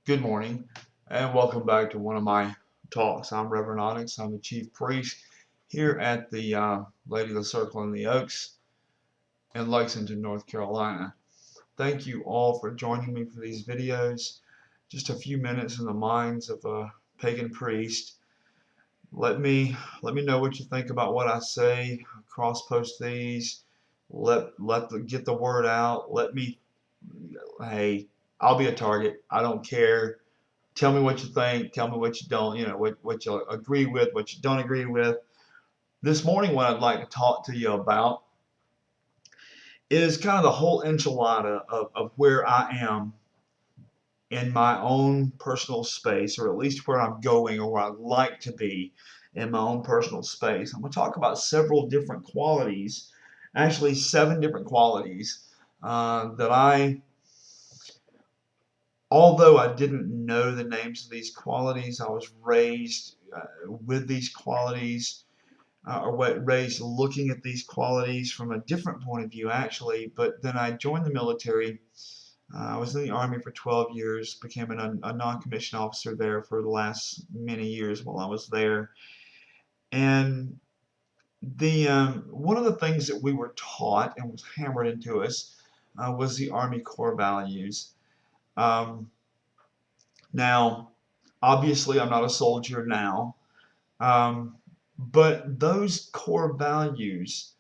Good morning, and welcome back to one of my talks. I'm Reverend Onyx. I'm the chief priest here at the Lady of the Circle in the Oaks in Lexington, North Carolina. Thank you all for joining me for these videos. Just a few minutes in the minds of a pagan priest. Let me know what you think about what I say. Cross post these. Get the word out. Hey, I'll be a target. I don't care. Tell me what you think. Tell me what you don't. What you agree with, what you don't agree with. This morning, what I'd like to talk to you about is kind of the whole enchilada of where I am in my own personal space, or at least where I'm going, or where I'd like to be in my own personal space. I'm going to talk about several different qualities, actually 7 different qualities although I didn't know the names of these qualities, I was raised with these qualities, raised looking at these qualities from a different point of view, actually. But then I joined the military. I was in the Army for 12 years, became a non-commissioned officer there for the last many years while I was there. And one of the things that we were taught and was hammered into us was the Army core values. Now, obviously, I'm not a soldier now, but those core values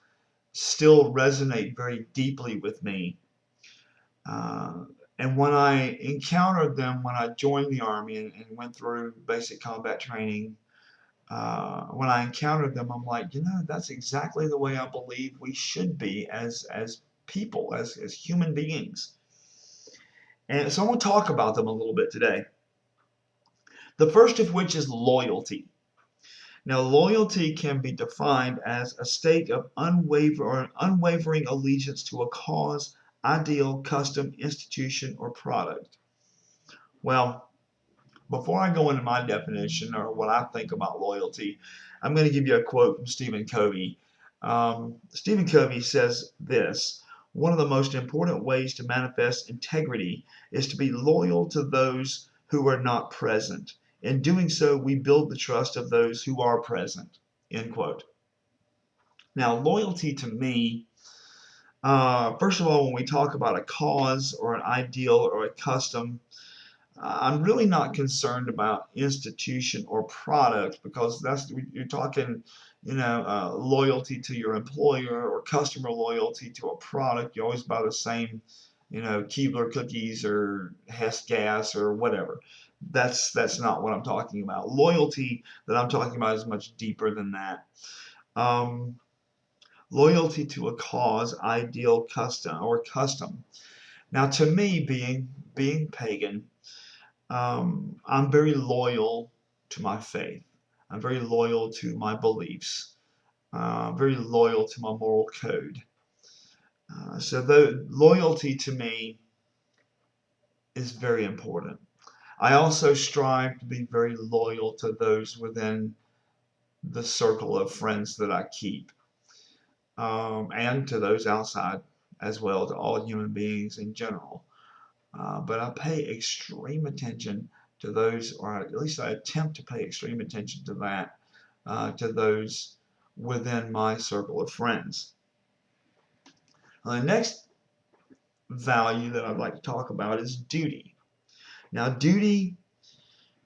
still resonate very deeply with me. And when I encountered them, when I joined the Army and went through basic combat training, when I encountered them, I'm like, that's exactly the way I believe we should be as people, as human beings. And so I'm going to talk about them a little bit today. The first of which is loyalty. Now, loyalty can be defined as a state of unwavering allegiance to a cause, ideal, custom, institution, or product. Well, before I go into my definition or what I think about loyalty, I'm going to give you a quote from Stephen Covey. Stephen Covey says this: "One of the most important ways to manifest integrity is to be loyal to those who are not present. In doing so, we build the trust of those who are present." End quote. Now, loyalty to me, first of all, when we talk about a cause or an ideal or a custom, I'm really not concerned about institution or product, because you're talking, loyalty to your employer or customer loyalty to a product. You always buy the same, Keebler cookies or Hess gas or whatever. That's not what I'm talking about. Loyalty that I'm talking about is much deeper than that. Loyalty to a cause, ideal, custom. Now, to me, being pagan, I'm very loyal to my faith. I'm very loyal to my beliefs. Very loyal to my moral code. So the loyalty to me is very important. I also strive to be very loyal to those within the circle of friends that I keep, and to those outside as well, to all human beings in general. But I pay extreme attention to those, or at least I attempt to pay extreme attention to that, to those within my circle of friends. The next value that I'd like to talk about is duty. Now, duty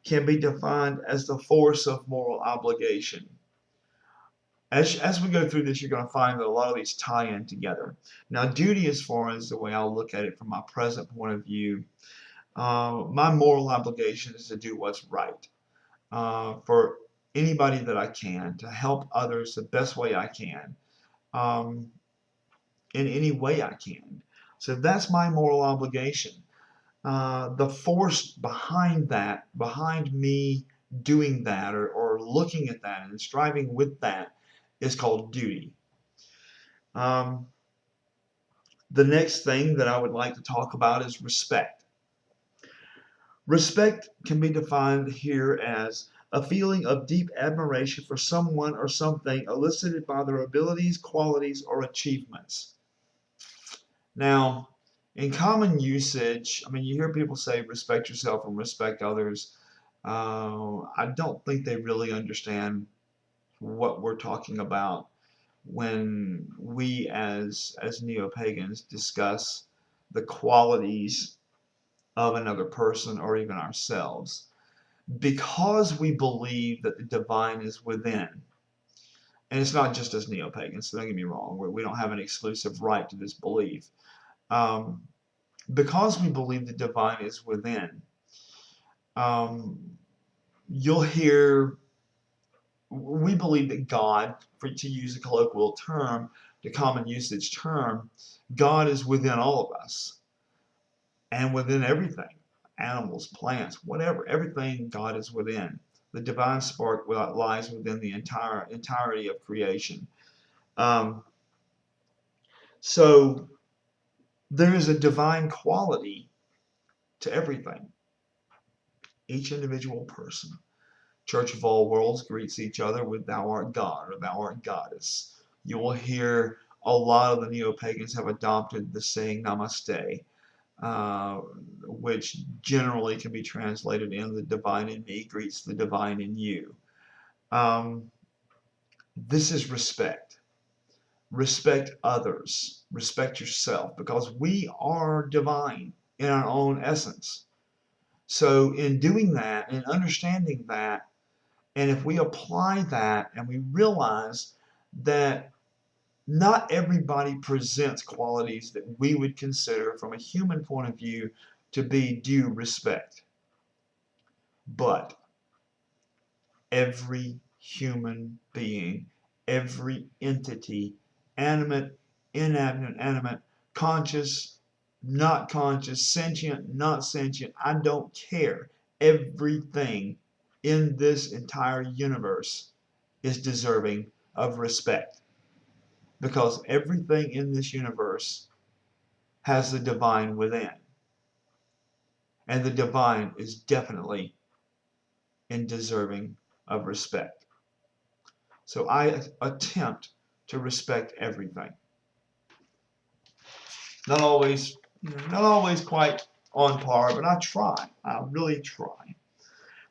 can be defined as the force of moral obligation. As we go through this, you're going to find that a lot of these tie in together. Now, duty, as far as the way I'll look at it from my present point of view, my moral obligation is to do what's right for anybody that I can, to help others the best way I can, in any way I can. So that's my moral obligation. The force behind that, behind me doing that, or looking at that and striving with that, is called duty. The next thing that I would like to talk about is respect. Respect can be defined here as a feeling of deep admiration for someone or something elicited by their abilities, qualities, or achievements. Now, In common usage, I mean, you hear people say respect yourself and respect others. I don't think they really understand what we're talking about when we as neo-pagans discuss the qualities of another person or even ourselves. Because we believe that the divine is within, and it's not just as neo-pagans, so don't get me wrong, we don't have an exclusive right to this belief. Um, because we believe the divine is within, um, you'll hear, we believe that God, to use a colloquial term, the common usage term, God is within all of us and within everything, animals, plants, whatever, everything God is within. The divine spark lies within the entirety of creation. Um, so there is a divine quality to everything, each individual person. Church of All Worlds greets each other with "Thou art God" or "Thou art Goddess." You will hear a lot of the neo-pagans have adopted the saying Namaste, uh, which generally can be translated in "the divine in me greets the divine in you." Um, this is respect. Respect others. Respect yourself, because we are divine in our own essence. So in doing that and understanding that, and if we apply that and we realize that not everybody presents qualities that we would consider from a human point of view to be due respect, but every human being, every entity, animate, inanimate, conscious, not conscious, sentient, not sentient, I don't care. Everything in this entire universe is deserving of respect, because everything in this universe has the divine within, and the divine is definitely in deserving of respect. So I attempt to respect everything. Not always, not always quite on par, but I try. I really try.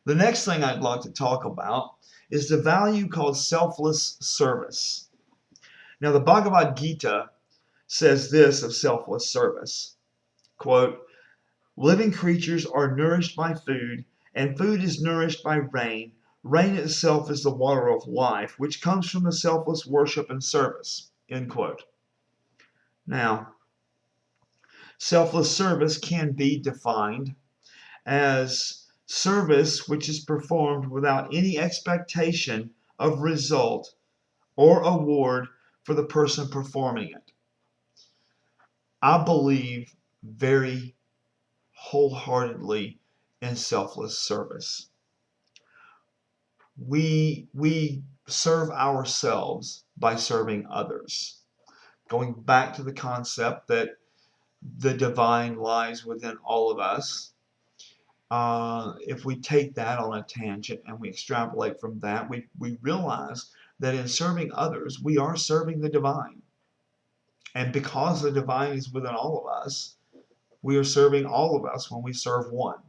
The next thing I'd like to talk about is the value called selfless service. Now, the Bhagavad Gita says this of selfless service, quote, "Living creatures are nourished by food, and food is nourished by rain. Rain itself is the water of life, which comes from the selfless worship and service." End quote. Now, selfless service can be defined as service which is performed without any expectation of result or award for the person performing it. I believe very wholeheartedly in selfless service. We serve ourselves by serving others. Going back to the concept that the divine lies within all of us, if we take that on a tangent and we extrapolate from that, we realize that in serving others, we are serving the divine. And because the divine is within all of us, we are serving all of us when we serve one.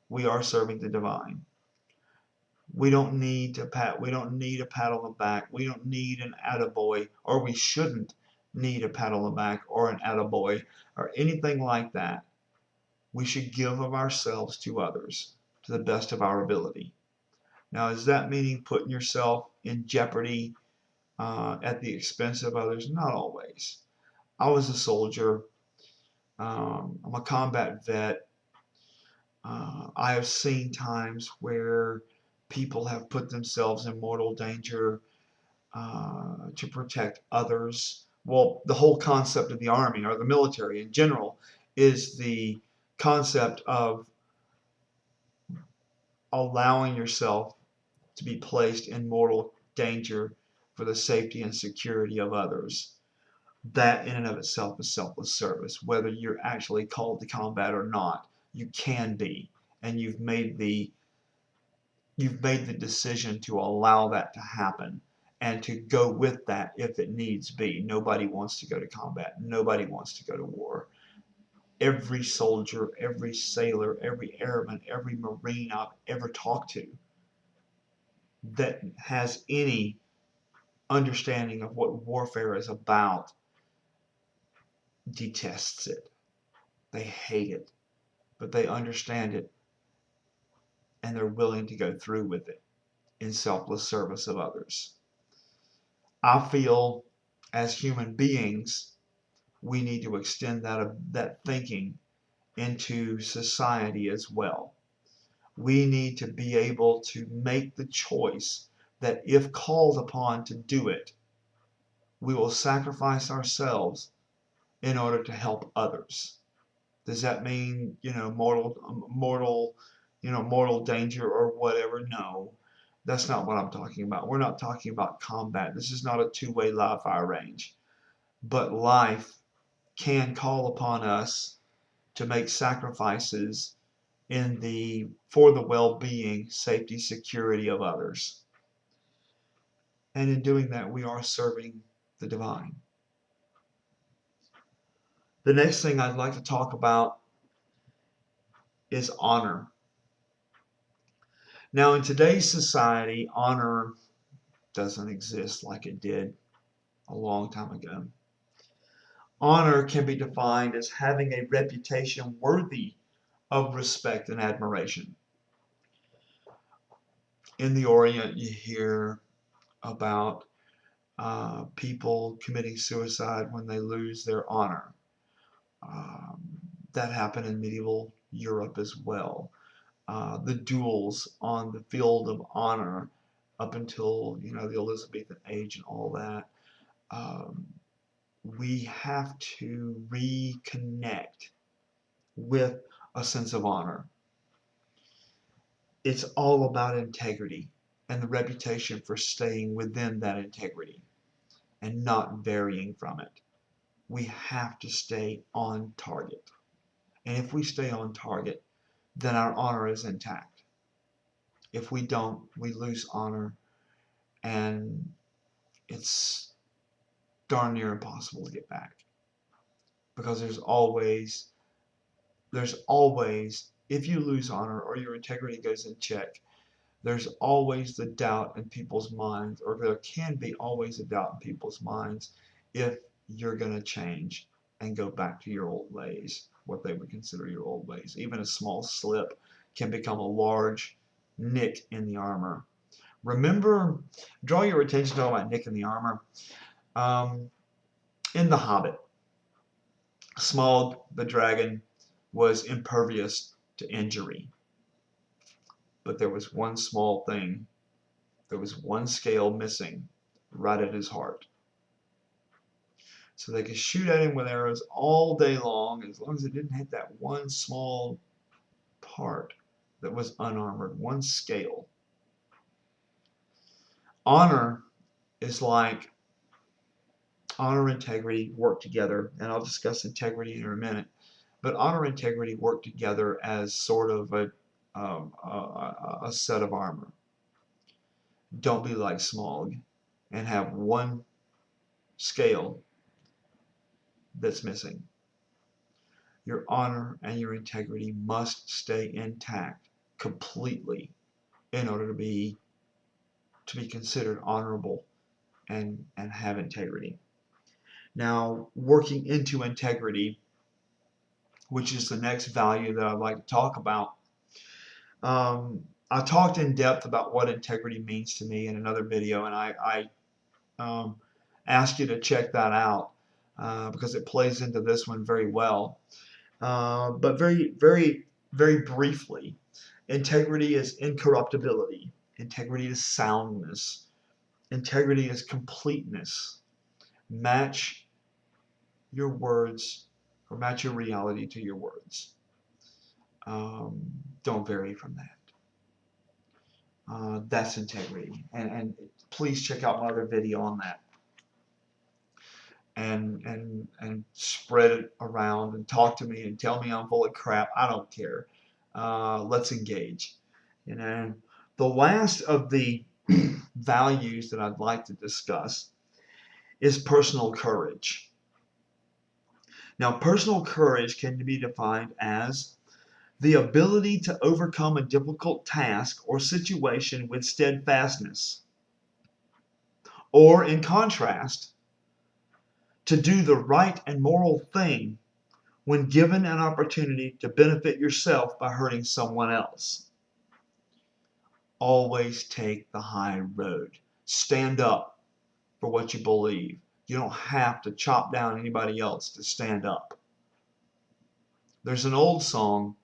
We are serving the divine. We don't need we don't need a pat on the back. We don't need an attaboy, or we shouldn't need a pat on the back or an attaboy or anything like that. We should give of ourselves to others to the best of our ability. Now, is that meaning putting yourself in jeopardy at the expense of others? Not always. I was a soldier. I'm a combat vet. I have seen times where people have put themselves in mortal danger to protect others. Well, the whole concept of the army or the military in general is the concept of allowing yourself to be placed in mortal danger for the safety and security of others. That in and of itself is selfless service. Whether you're actually called to combat or not, you can be, and you've made the decision to allow that to happen and to go with that if it needs be. Nobody wants to go to combat. Nobody wants to go to war. every soldier, every sailor, every airman, every Marine I've ever talked to that has any understanding of what warfare is about detests it. They hate it, but they understand it and they're willing to go through with it in selfless service of others. I feel as human beings, we need to extend that thinking into society as well. We need to be able to make the choice that if called upon to do it, we will sacrifice ourselves in order to help others. Does that mean, mortal danger or whatever? No, that's not what I'm talking about. We're not talking about combat. This is not a two-way live fire range. But life can call upon us to make sacrifices for the well-being, safety, security of others. And in doing that, we are serving the divine. The next thing I'd like to talk about is honor. Now, in today's society, honor doesn't exist like it did a long time ago. Honor can be defined as having a reputation worthy of respect and admiration. In the Orient, you hear about people committing suicide when they lose their honor. Um, that happened in medieval Europe as well. The duels on the field of honor up until the Elizabethan age and all that. We have to reconnect with a sense of honor. It's all about integrity and the reputation for staying within that integrity and not varying from it. We have to stay on target. And if we stay on target, then our honor is intact. If we don't, we lose honor, and it's darn near impossible to get back. Because there's always, if you lose honor or your integrity goes in check, there's always the doubt in people's minds, or there can be always a doubt in people's minds if you're going to change and go back to your old ways, what they would consider your old ways. Even a small slip can become a large nick in the armor. Remember, draw your attention to that nick in the armor. In The Hobbit, Smaug the dragon was impervious to injury. But there was one small thing. There was one scale missing right at his heart. So they could shoot at him with arrows all day long as it didn't hit that one small part that was unarmored, one scale. Honor is like honor and integrity work together, and I'll discuss integrity in a minute. But honor and integrity work together as sort of a set of armor. Don't be like Smaug and have one scale that's missing. Your honor and your integrity must stay intact completely in order to be considered honorable and have integrity. Now, working into integrity, which is the next value that I'd like to talk about. I talked in depth about what integrity means to me in another video, and I ask you to check that out because it plays into this one very well. But very, very, very briefly, integrity is incorruptibility. Integrity is soundness. Integrity is completeness. Match your words, or match your reality to your words. Don't vary from that. That's integrity. And please check out my other video on that. And spread it around and talk to me and tell me I'm full of crap. I don't care. Let's engage. The last of the values that I'd like to discuss is personal courage. Now, personal courage can be defined as the ability to overcome a difficult task or situation with steadfastness, or in contrast, to do the right and moral thing when given an opportunity to benefit yourself by hurting someone else. Always take the high road. Stand up for what you believe. You don't have to chop down anybody else to stand up. There's an old song,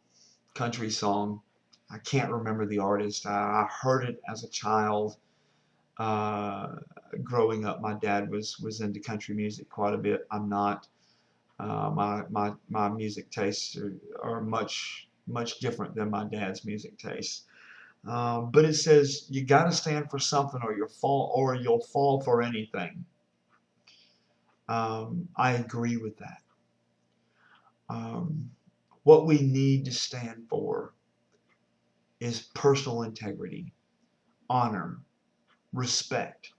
country song. I can't remember the artist. I heard it as a child. Growing up, my dad was into country music quite a bit. I'm not. My music tastes are much different than my dad's music tastes. But it says you got to stand for something, or you'll fall for anything. I agree with that. What we need to stand for is personal integrity, honor, respect,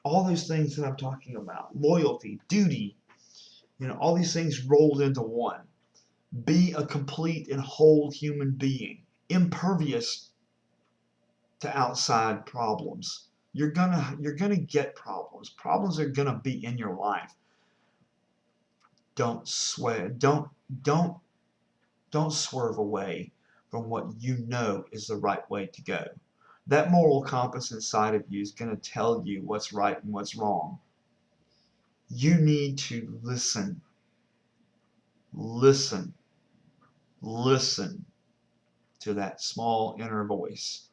all those things that I'm talking about, loyalty, duty, all these things rolled into one. Be a complete and whole human being, impervious to outside problems. You're gonna get problems. Problems are gonna be in your life. Don't sweat. Don't swerve away from what you know is the right way to go. That moral compass inside of you is going to tell you what's right and what's wrong. You need to listen. Listen. Listen to that small inner voice.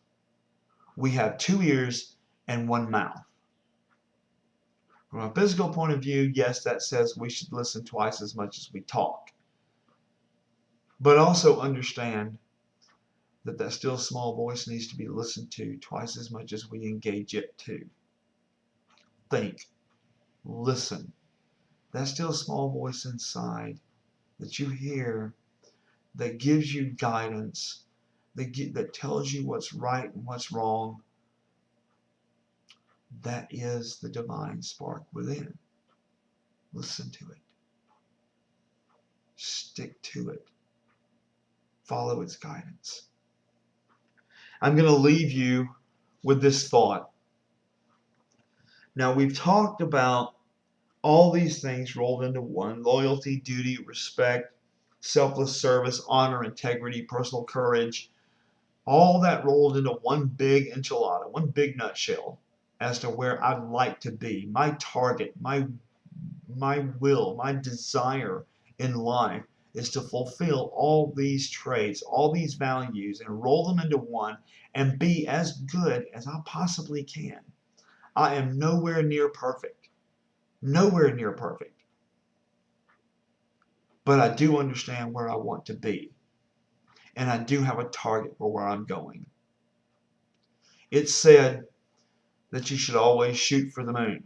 We have 2 ears and 1 mouth. From a physical point of view, yes, that says we should listen twice as much as we talk. But also understand that still small voice needs to be listened to twice as much as we engage it too. Think, listen. That still small voice inside that you hear, that gives you guidance, that tells you what's right and what's wrong, that is the divine spark within. Listen to it. Stick to it. Follow its guidance. I'm going to leave you with this thought. Now, we've talked about all these things rolled into one: loyalty, duty, respect, selfless service, honor, integrity, personal courage. All that rolled into one big enchilada, one big nutshell as to where I'd like to be, my target, my will, my desire in life is to fulfill all these traits, all these values, and roll them into one and be as good as I possibly can. I am nowhere near perfect. Nowhere near perfect. But I do understand where I want to be. And I do have a target for where I'm going. It's said that you should always shoot for the moon.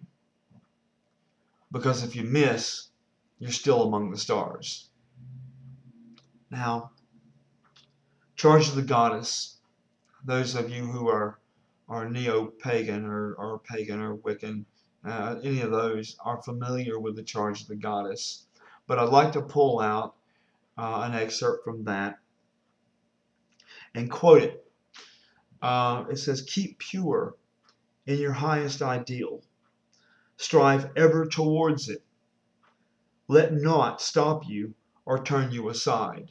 Because if you miss, you're still among the stars. Now, Charge of the Goddess. Those of you who are neo-pagan or pagan or Wiccan, any of those are familiar with the Charge of the Goddess. But I'd like to pull out an excerpt from that and quote it. It says, "Keep pure in your highest ideal. Strive ever towards it. Let naught stop you or turn you aside."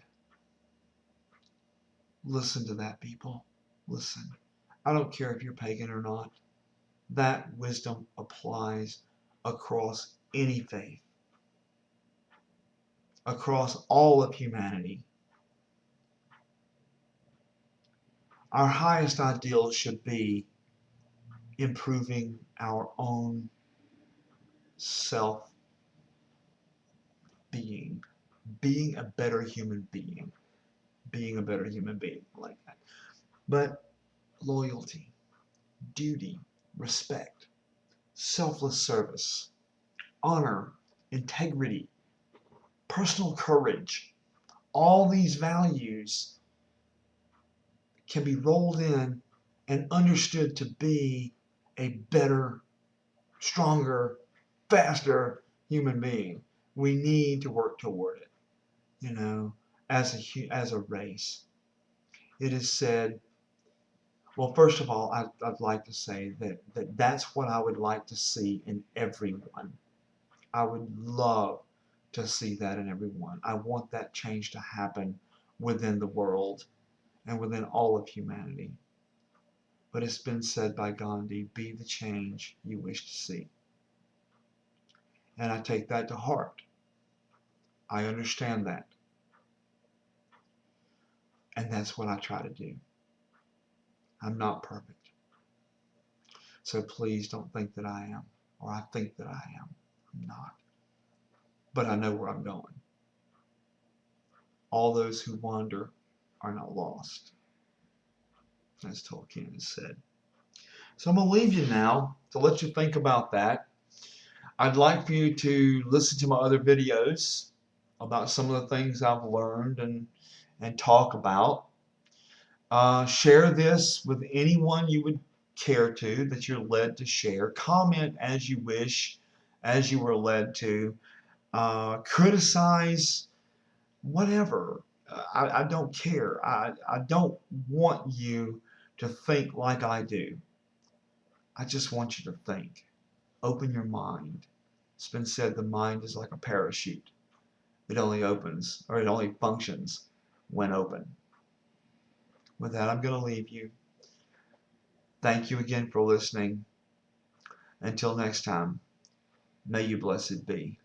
Listen to that, people. Listen. I don't care if you're pagan or not. That wisdom applies across any faith, across all of humanity. Our highest ideal should be improving our own self-being, being a better human being, like that. But loyalty, duty, respect, selfless service, honor, integrity, personal courage, all these values can be rolled in and understood to be a better, stronger, faster human being. We need to work toward it, as a race. It is said, well, first of all, I'd like to say that's what I would like to see in everyone. I would love to see that in everyone. I want that change to happen within the world and within all of humanity. But it's been said by Gandhi, be the change you wish to see. And I take that to heart. I understand that. And that's what I try to do. I'm not perfect. So please don't think that I am, or I think that I am. I'm not. But I know where I'm going. All those who wander are not lost, as Tolkien has said. So I'm going to leave you now to let you think about that. I'd like for you to listen to my other videos about some of the things I've learned and talk about. Share this with anyone you would care to, that you're led to share. Comment as you wish, as you were led to. Criticize, whatever. I don't care. I don't want you to think like I do. I just want you to think. Open your mind. It's been said the mind is like a parachute. It only opens, or it only functions when open. With that, I'm going to leave you. Thank you again for listening. Until next time, may you blessed be.